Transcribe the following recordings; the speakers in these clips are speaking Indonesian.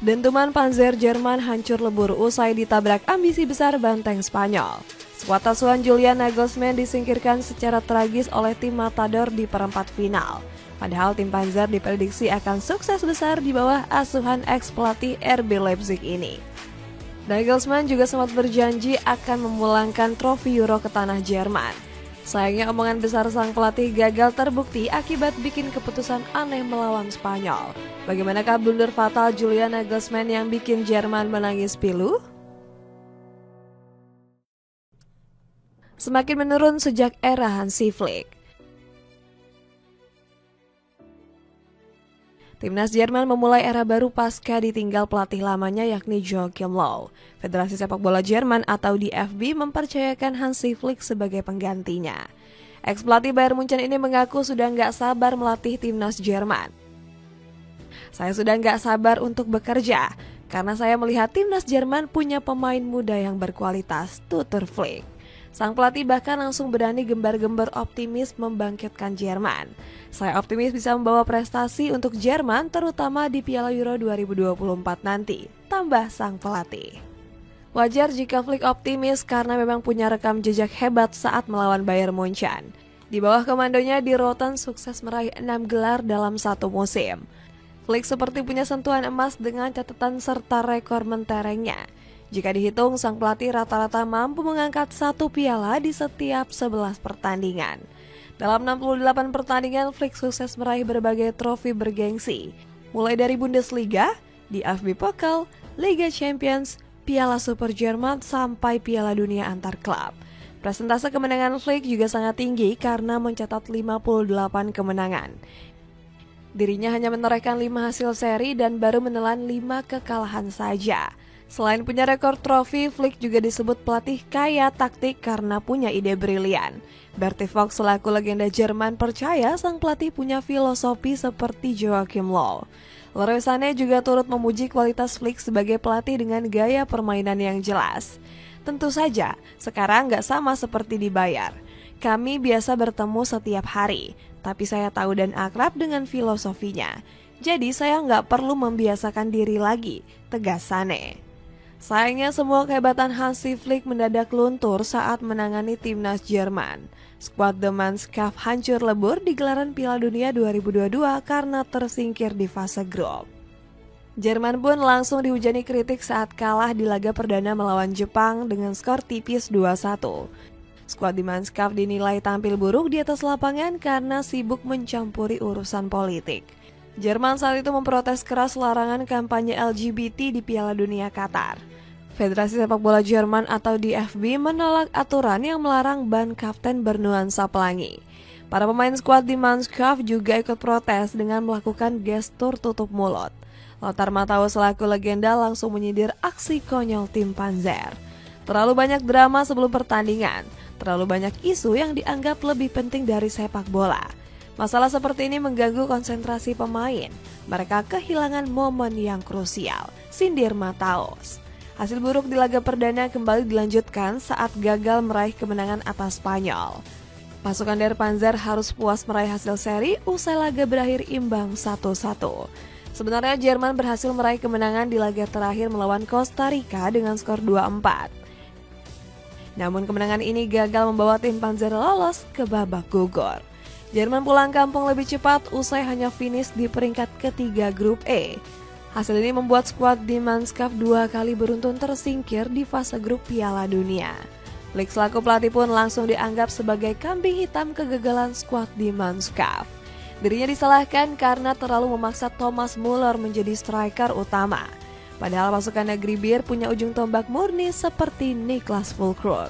Dentuman Panzer Jerman hancur lebur usai ditabrak ambisi besar banteng Spanyol. Skuad asuhan Julian Nagelsmann disingkirkan secara tragis oleh tim Matador di perempat final. Padahal tim Panzer diprediksi akan sukses besar di bawah asuhan ex-pelatih RB Leipzig ini. Nagelsmann juga sempat berjanji akan memulangkan trofi Euro ke tanah Jerman. Sayangnya omongan besar sang pelatih gagal terbukti akibat bikin keputusan aneh melawan Spanyol. Bagaimanakah blunder fatal Julian Nagelsmann yang bikin Jerman menangis pilu? Semakin menurun sejak era Hansi Flick. Timnas Jerman memulai era baru pasca ditinggal pelatih lamanya yakni Joachim Löw. Federasi Sepak Bola Jerman atau DFB mempercayakan Hansi Flick sebagai penggantinya. Ex-pelatih Bayern Munchen ini mengaku sudah nggak sabar melatih timnas Jerman. Saya sudah nggak sabar untuk bekerja, karena saya melihat timnas Jerman punya pemain muda yang berkualitas, tutur Flick. Sang pelatih bahkan langsung berani gembar-gembar optimis membangkitkan Jerman. Saya optimis bisa membawa prestasi untuk Jerman terutama di Piala Euro 2024 nanti, tambah sang pelatih. Wajar jika Flick optimis karena memang punya rekam jejak hebat saat melawan Bayern Munchen. Di bawah komandonya di Rotten sukses meraih 6 gelar dalam satu musim. Flick seperti punya sentuhan emas dengan catatan serta rekor menterengnya. Jika dihitung, sang pelatih rata-rata mampu mengangkat 1 piala di setiap 11 pertandingan. Dalam 68 pertandingan, Flick sukses meraih berbagai trofi bergengsi, mulai dari Bundesliga, DFB Pokal, Liga Champions, Piala Super Jerman, sampai Piala Dunia antar klub. Persentase kemenangan Flick juga sangat tinggi karena mencatat 58 kemenangan. Dirinya hanya menorehkan 5 hasil seri dan baru menelan 5 kekalahan saja. Selain punya rekor trofi, Flick juga disebut pelatih kaya taktik karena punya ide brilian. Berti Vogts selaku legenda Jerman percaya sang pelatih punya filosofi seperti Joachim Löw. Leroy Sané juga turut memuji kualitas Flick sebagai pelatih dengan gaya permainan yang jelas. Tentu saja, sekarang nggak sama seperti di Bayern. Kami biasa bertemu setiap hari, tapi saya tahu dan akrab dengan filosofinya. Jadi saya nggak perlu membiasakan diri lagi, tegas Sané. Sayangnya semua kehebatan Hansi Flick mendadak luntur saat menangani timnas Jerman. Skuad The Mannschaft hancur lebur di gelaran Piala Dunia 2022 karena tersingkir di fase grup. Jerman pun langsung dihujani kritik saat kalah di laga perdana melawan Jepang dengan skor tipis 2-1. Skuad The Mannschaft dinilai tampil buruk di atas lapangan karena sibuk mencampuri urusan politik. Jerman saat itu memprotes keras larangan kampanye LGBT di Piala Dunia Qatar. Federasi Sepak Bola Jerman atau DFB menolak aturan yang melarang ban kapten bernuansa pelangi. Para pemain skuad di Mannschaft juga ikut protes dengan melakukan gestur tutup mulut. Lothar Matthäus selaku legenda langsung menyindir aksi konyol tim Panzer. Terlalu banyak drama sebelum pertandingan, terlalu banyak isu yang dianggap lebih penting dari sepak bola. Masalah seperti ini mengganggu konsentrasi pemain. Mereka kehilangan momen yang krusial, sindir Matthäus. Hasil buruk di laga perdana kembali dilanjutkan saat gagal meraih kemenangan atas Spanyol. Pasukan Der Panzer harus puas meraih hasil seri usai laga berakhir imbang 1-1. Sebenarnya Jerman berhasil meraih kemenangan di laga terakhir melawan Costa Rica dengan skor 2-4. Namun kemenangan ini gagal membawa tim Panzer lolos ke babak gugur. Jerman pulang kampung lebih cepat usai hanya finish di peringkat ketiga grup E. Hasil ini membuat skuad The Mannschaft 2 kali beruntun tersingkir di fase grup Piala Dunia. Flick selaku pelatih pun langsung dianggap sebagai kambing hitam kegagalan skuad The Mannschaft. Dirinya disalahkan karena terlalu memaksa Thomas Müller menjadi striker utama. Padahal pasukan negeri bir punya ujung tombak murni seperti Niklas Füllkrug.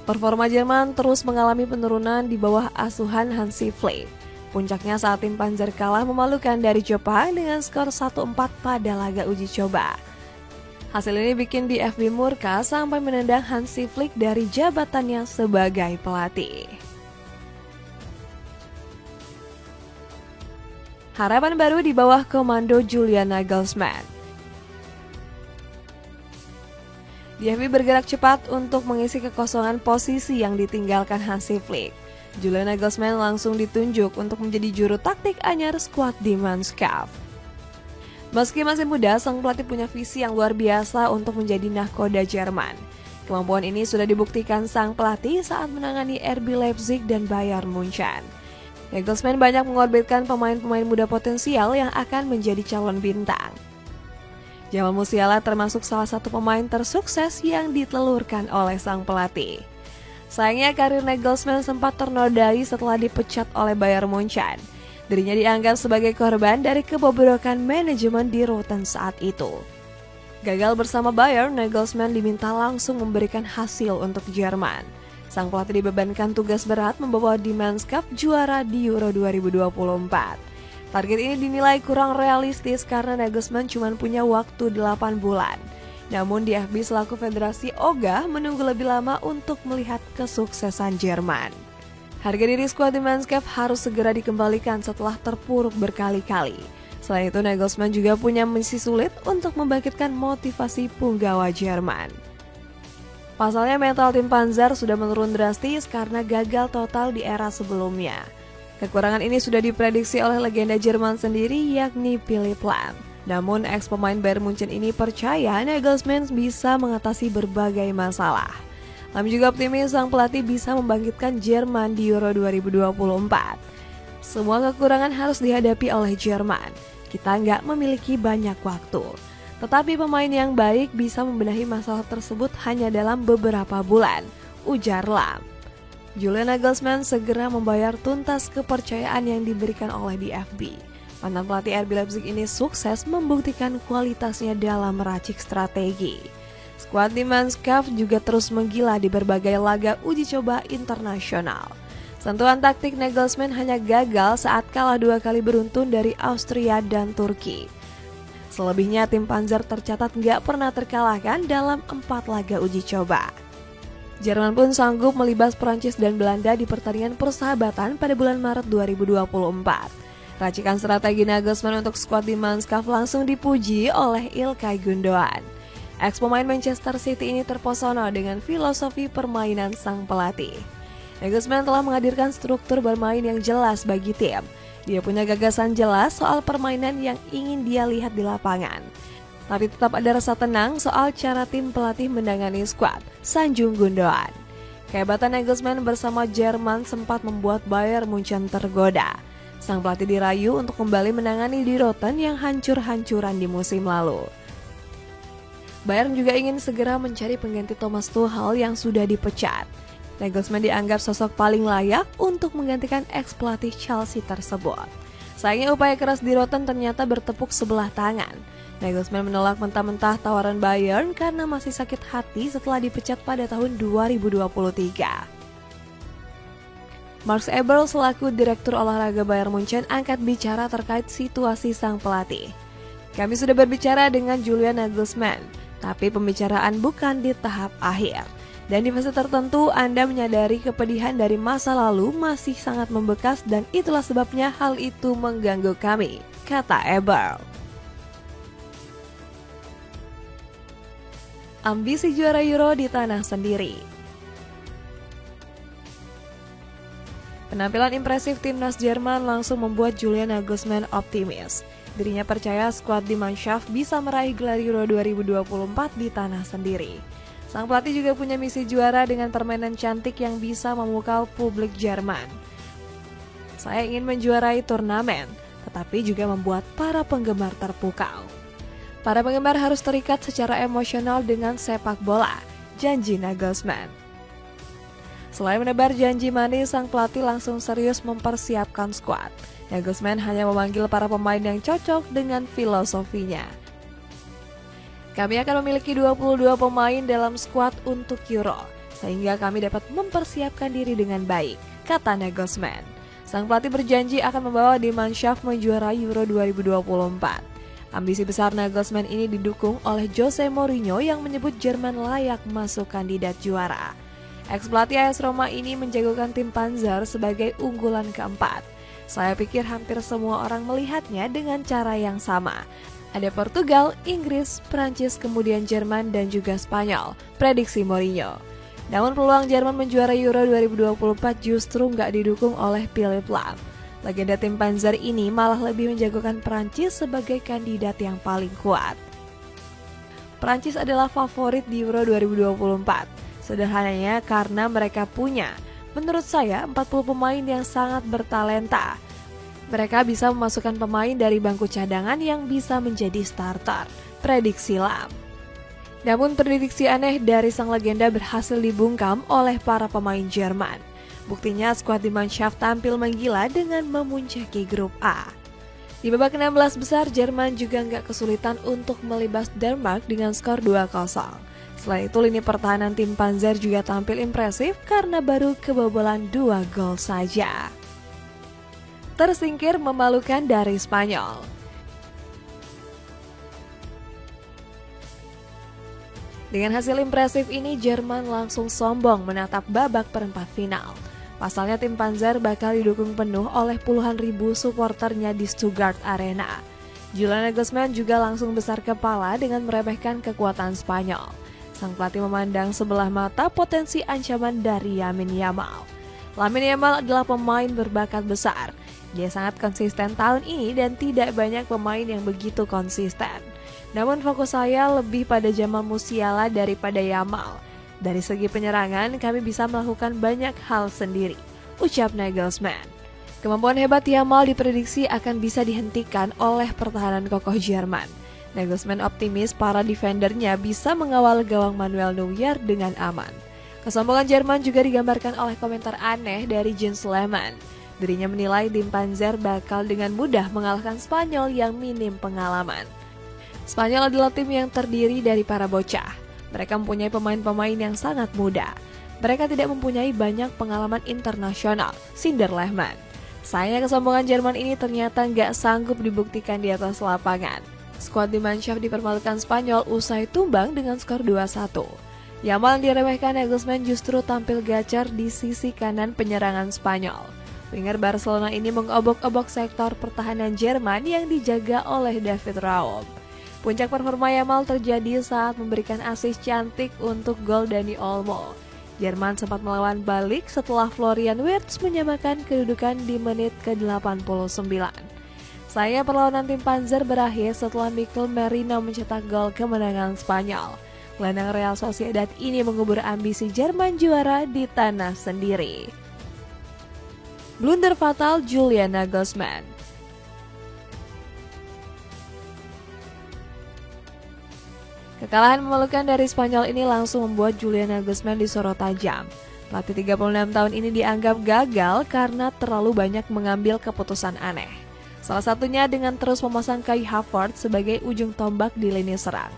Performa Jerman terus mengalami penurunan di bawah asuhan Hansi Flick. Puncaknya saat tim Panzer kalah memalukan dari Jepang dengan skor 1-4 pada laga uji coba. Hasil ini bikin DFB murka sampai menendang Hansi Flick dari jabatannya sebagai pelatih. Harapan baru di bawah komando Julian Nagelsmann. DFB bergerak cepat untuk mengisi kekosongan posisi yang ditinggalkan Hansi Flick. Julian Nagelsmann langsung ditunjuk untuk menjadi juru taktik anyar skuad The Mannschaft. Meski masih muda, sang pelatih punya visi yang luar biasa untuk menjadi nahkoda Jerman. Kemampuan ini sudah dibuktikan sang pelatih saat menangani RB Leipzig dan Bayern Munchen. Nagelsmann banyak mengorbitkan pemain-pemain muda potensial yang akan menjadi calon bintang. Jamal Musiala termasuk salah satu pemain tersukses yang ditelurkan oleh sang pelatih. Sayangnya karir Nagelsmann sempat ternodai setelah dipecat oleh Bayern Munchen. Dirinya dianggap sebagai korban dari kebobrokan manajemen di Rotten saat itu. Gagal bersama Bayern, Nagelsmann diminta langsung memberikan hasil untuk Jerman. Sang pelatih dibebankan tugas berat membawa Die Mannschaft juara di Euro 2024. Target ini dinilai kurang realistis karena Nagelsmann cuma punya waktu 8 bulan. Namun di FB selaku federasi ogah menunggu lebih lama untuk melihat kesuksesan Jerman. Harga diri skuad Die Mannschaft harus segera dikembalikan setelah terpuruk berkali-kali. Selain itu, Nagelsmann juga punya misi sulit untuk membangkitkan motivasi punggawa Jerman. Pasalnya mental tim Panzer sudah menurun drastis karena gagal total di era sebelumnya. Kekurangan ini sudah diprediksi oleh legenda Jerman sendiri yakni Philipp Lahm. Namun ex-pemain Bayern Munchen ini percaya Nagelsmann bisa mengatasi berbagai masalah. Lahm juga optimis sang pelatih bisa membangkitkan Jerman di Euro 2024. Semua kekurangan harus dihadapi oleh Jerman. Kita nggak memiliki banyak waktu. Tetapi pemain yang baik bisa membenahi masalah tersebut hanya dalam beberapa bulan, ujar Lahm. Julian Nagelsmann segera membayar tuntas kepercayaan yang diberikan oleh DFB. Mantan pelatih RB Leipzig ini sukses membuktikan kualitasnya dalam meracik strategi. Skuad Die Mannschaft juga terus menggila di berbagai laga uji coba internasional. Sentuhan taktik Nagelsmann hanya gagal saat kalah 2 kali beruntun dari Austria dan Turki. Selebihnya tim Panzer tercatat nggak pernah terkalahkan dalam 4 laga uji coba. Jerman pun sanggup melibas Prancis dan Belanda di pertandingan persahabatan pada bulan Maret 2024. Racikan strategi Nagelsmann untuk skuad Die Mannschaft langsung dipuji oleh Ilkay Gundogan. Ex-pemain Manchester City ini terpesona dengan filosofi permainan sang pelatih. Nagelsmann telah menghadirkan struktur bermain yang jelas bagi tim. Dia punya gagasan jelas soal permainan yang ingin dia lihat di lapangan. Tapi tetap ada rasa tenang soal cara tim pelatih menangani skuad, sanjung Gundogan. Kehebatan Nagelsmann bersama Jerman sempat membuat Bayern Munchen tergoda. Sang pelatih dirayu untuk kembali menangani di Rotten yang hancur-hancuran di musim lalu. Bayern juga ingin segera mencari pengganti Thomas Tuchel yang sudah dipecat. Nagelsmann dianggap sosok paling layak untuk menggantikan ex-pelatih Chelsea tersebut. Sayangnya upaya keras di Rotten ternyata bertepuk sebelah tangan. Nagelsmann menolak mentah-mentah tawaran Bayern karena masih sakit hati setelah dipecat pada tahun 2023. Mark Eberl selaku Direktur Olahraga Bayern Munchen angkat bicara terkait situasi sang pelatih. Kami sudah berbicara dengan Julian Nagelsmann. Tapi pembicaraan bukan di tahap akhir. Dan di fase tertentu Anda menyadari kepedihan dari masa lalu masih sangat membekas dan itulah sebabnya hal itu mengganggu kami, kata Eberl. Ambisi juara Euro di tanah sendiri. Penampilan impresif timnas Jerman langsung membuat Julian Nagelsmann optimis. Dirinya percaya skuad Die Mannschaft bisa meraih gelar Euro 2024 di tanah sendiri. Sang pelatih juga punya misi juara dengan permainan cantik yang bisa memukau publik Jerman. Saya ingin menjuarai turnamen, tetapi juga membuat para penggemar terpukau. Para penggemar harus terikat secara emosional dengan sepak bola, janji Nagelsmann. Selain menebar janji manis, sang pelatih langsung serius mempersiapkan skuad. Nagelsmann hanya memanggil para pemain yang cocok dengan filosofinya. Kami akan memiliki 22 pemain dalam skuad untuk Euro, sehingga kami dapat mempersiapkan diri dengan baik, kata Nagelsmann. Sang pelatih berjanji akan membawa Die Mannschaft menjuarai Euro 2024. Ambisi besar Nagelsmann ini didukung oleh Jose Mourinho yang menyebut Jerman layak masuk kandidat juara. Ex-pelatih AS Roma ini menjagokan tim Panzer sebagai unggulan keempat. Saya pikir hampir semua orang melihatnya dengan cara yang sama. Ada Portugal, Inggris, Prancis, kemudian Jerman dan juga Spanyol, prediksi Mourinho. Namun peluang Jerman menjuarai Euro 2024 justru nggak didukung oleh Philipp Lahm. Legenda tim Panzer ini malah lebih menjagokan Prancis sebagai kandidat yang paling kuat. Prancis adalah favorit di Euro 2024. Sederhananya karena mereka punya, menurut saya, 40 pemain yang sangat bertalenta. Mereka bisa memasukkan pemain dari bangku cadangan yang bisa menjadi starter. Prediksi Lam. Namun prediksi aneh dari sang legenda berhasil dibungkam oleh para pemain Jerman. Buktinya skuad di Mannschaft tampil menggila dengan memuncaki grup A. Di babak 16 besar, Jerman juga nggak kesulitan untuk melibas Denmark dengan skor 2-0. Selain itu, lini pertahanan tim Panzer juga tampil impresif karena baru kebobolan 2 gol saja. Tersingkir memalukan dari Spanyol. Dengan hasil impresif ini, Jerman langsung sombong menatap babak perempat final. Pasalnya tim Panzer bakal didukung penuh oleh puluhan ribu supporternya di Stuttgart Arena. Julian Nagelsmann juga langsung besar kepala dengan meremehkan kekuatan Spanyol. Sang pelatih memandang sebelah mata potensi ancaman dari Lamine Yamal. Lamine Yamal adalah pemain berbakat besar. Dia sangat konsisten tahun ini dan tidak banyak pemain yang begitu konsisten. Namun fokus saya lebih pada Jamal Musiala daripada Yamal. Dari segi penyerangan, kami bisa melakukan banyak hal sendiri, ucap Nagelsmann. Kemampuan hebat Yamal diprediksi akan bisa dihentikan oleh pertahanan kokoh Jerman. Nagelsmann optimis para defendernya bisa mengawal gawang Manuel Neuer dengan aman. Kesombongan Jerman juga digambarkan oleh komentar aneh dari Jens Lehmann. Dirinya menilai tim Panzer bakal dengan mudah mengalahkan Spanyol yang minim pengalaman. Spanyol adalah tim yang terdiri dari para bocah. Mereka mempunyai pemain-pemain yang sangat muda. Mereka tidak mempunyai banyak pengalaman internasional, sindir Lehmann. Sayangnya kesombongan Jerman ini ternyata nggak sanggup dibuktikan di atas lapangan. Skuad di Mannschaft dipermalukan Spanyol usai tumbang dengan skor 2-1. Yamal yang diremehkan Nagelsmann justru tampil gacor di sisi kanan penyerangan Spanyol. Winger Barcelona ini mengobok-obok sektor pertahanan Jerman yang dijaga oleh David Raum. Puncak performa Yamal terjadi saat memberikan assist cantik untuk gol Dani Olmo. Jerman sempat melawan balik setelah Florian Wirtz menyamakan kedudukan di menit ke-89. Sayangnya perlawanan tim Panzer berakhir setelah Mikel Merino mencetak gol kemenangan Spanyol. Gelandang Real Sociedad ini mengubur ambisi Jerman juara di tanah sendiri. Blunder fatal Julian Nagelsmann. Kekalahan memalukan dari Spanyol ini langsung membuat Julian Nagelsmann disorot tajam. Pelatih 36 tahun ini dianggap gagal karena terlalu banyak mengambil keputusan aneh. Salah satunya dengan terus memasang Kai Havertz sebagai ujung tombak di lini serang.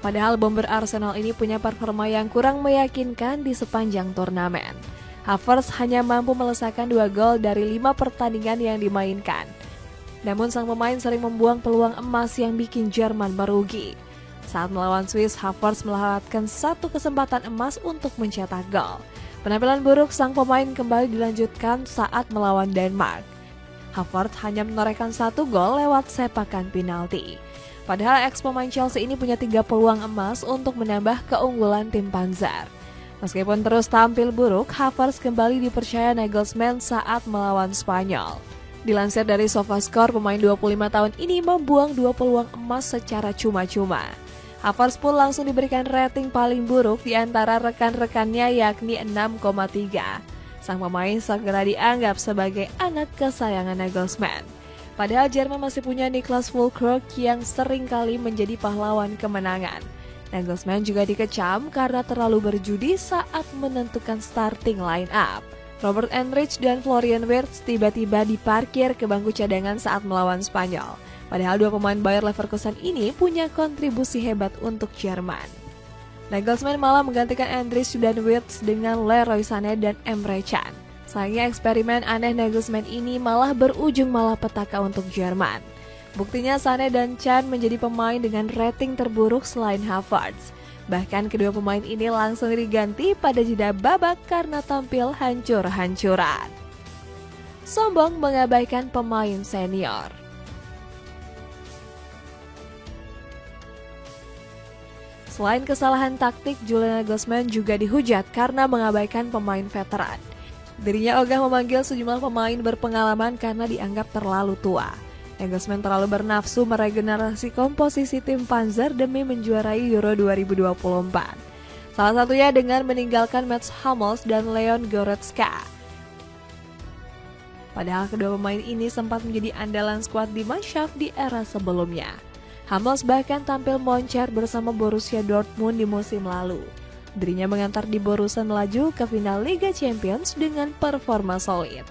Padahal bomber Arsenal ini punya performa yang kurang meyakinkan di sepanjang turnamen. Havertz hanya mampu melesakkan 2 gol dari 5 pertandingan yang dimainkan. Namun sang pemain sering membuang peluang emas yang bikin Jerman merugi. Saat melawan Swiss, Havertz melewatkan satu kesempatan emas untuk mencetak gol. Penampilan buruk sang pemain kembali dilanjutkan saat melawan Denmark. Havertz hanya menorehkan 1 gol lewat sepakan penalti. Padahal ex-pemain Chelsea ini punya 3 peluang emas untuk menambah keunggulan tim Panzer. Meskipun terus tampil buruk, Havertz kembali dipercaya Nagelsmann saat melawan Spanyol. Dilansir dari SofaScore, pemain 25 tahun ini membuang 2 peluang emas secara cuma-cuma. Havertz pun langsung diberikan rating paling buruk di antara rekan-rekannya yakni 6,3. Sang pemain segera dianggap sebagai anak kesayangan Nagelsmann. Padahal Jerman masih punya Niklas Füllkrug yang sering kali menjadi pahlawan kemenangan. Nagelsmann juga dikecam karena terlalu berjudi saat menentukan starting line up. Robert Enrich dan Florian Wirtz tiba-tiba diparkir ke bangku cadangan saat melawan Spanyol. Padahal 2 pemain Bayer Leverkusen ini punya kontribusi hebat untuk Jerman. Nagelsmann malah menggantikan Enrich dan Wirtz dengan Leroy Sané dan Emre Can. Sayangnya eksperimen aneh Nagelsmann ini malah berujung malapetaka untuk Jerman. Buktinya Sané dan Can menjadi pemain dengan rating terburuk selain Havertz. Bahkan kedua pemain ini langsung diganti pada jeda babak karena tampil hancur-hancuran. Sombong mengabaikan pemain senior. Selain kesalahan taktik, Julian Nagelsmann juga dihujat karena mengabaikan pemain veteran. Dirinya ogah memanggil sejumlah pemain berpengalaman karena dianggap terlalu tua. Nagelsmann terlalu bernafsu meregenerasi komposisi tim Panzer demi menjuarai Euro 2024. Salah satunya dengan meninggalkan Mats Hummels dan Leon Goretzka. Padahal kedua pemain ini sempat menjadi andalan skuad di Mannschaft di era sebelumnya. Hummels bahkan tampil moncer bersama Borussia Dortmund di musim lalu. Dirinya mengantar di Borussia melaju ke final Liga Champions dengan performa solid.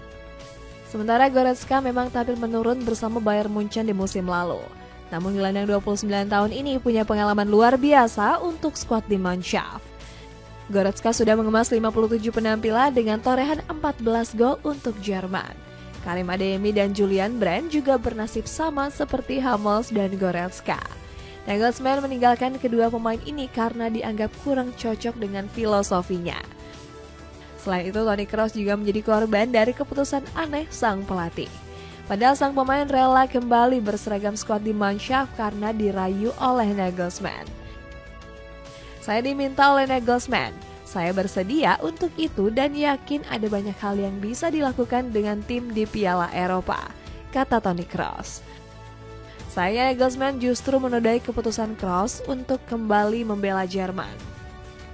Sementara Goretzka memang tampil menurun bersama Bayern Munchen di musim lalu. Namun gelandang 29 tahun ini punya pengalaman luar biasa untuk skuad di Mannschaft. Goretzka sudah mengemas 57 penampilan dengan torehan 14 gol untuk Jerman. Karim Adeyemi dan Julian Brandt juga bernasib sama seperti Hummels dan Goretzka. Nagelsmann meninggalkan kedua pemain ini karena dianggap kurang cocok dengan filosofinya. Selain itu, Toni Kroos juga menjadi korban dari keputusan aneh sang pelatih. Padahal sang pemain rela kembali berseragam skuad di Mannschaft karena dirayu oleh Nagelsmann. Saya diminta oleh Nagelsmann. Saya bersedia untuk itu dan yakin ada banyak hal yang bisa dilakukan dengan tim di Piala Eropa, kata Toni Kroos. Saya Nagelsmann justru menodai keputusan Kroos untuk kembali membela Jerman.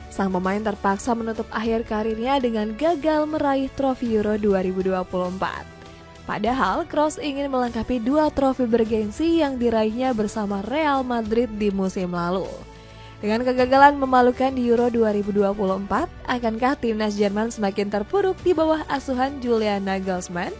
Sang pemain terpaksa menutup akhir karirnya dengan gagal meraih trofi Euro 2024. Padahal Kroos ingin melengkapi 2 trofi bergengsi yang diraihnya bersama Real Madrid di musim lalu. Dengan kegagalan memalukan di Euro 2024, akankah timnas Jerman semakin terpuruk di bawah asuhan Julian Nagelsmann?